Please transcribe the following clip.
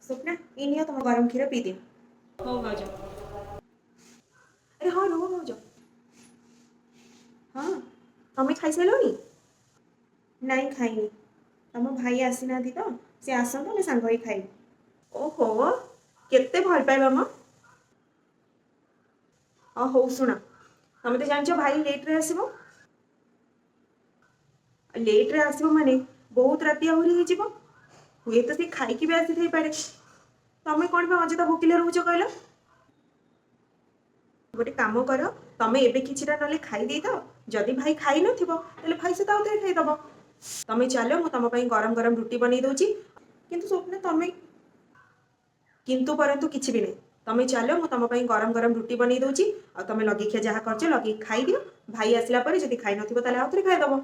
स्वप्ना ये नियो तुम गरम क्षीर पी दियो। हो भाज। अरे हाँ रुह भाज। हाँ तुम्हें खाई सारे? नाई खाइनी। तुम भाई आसी ना तो सी आसतु आम सांग खाइबू। ओहो केते भल पाइबा म। हाँ हौ शुण तुम तो जान भाई लेट्रे आसो लेट्रे आसो माने बहुत राति आहरी हो हुए तो सी खाई भी आसी पारे तमें कौन पे अजता भोकिले रोच कहल गोटे कम कर तमें एबे किछिटा नले खाई दे था जदि भाई खाई नथिबो तले भाई से आउ थे खाईदब तमें चलो मु तुम गरम गरम रुटी बनै दउची किंतु स्वप्न तमें किंतु परंतु किछि भी नहीं तमें चलो मु तुम गरम गरम रुटी बनै दउची आ तमें लगे खिया जहाँ कर लगे खाई दियो भाई आसला जदि खाई नथिबो तले आउ थे खाईदब।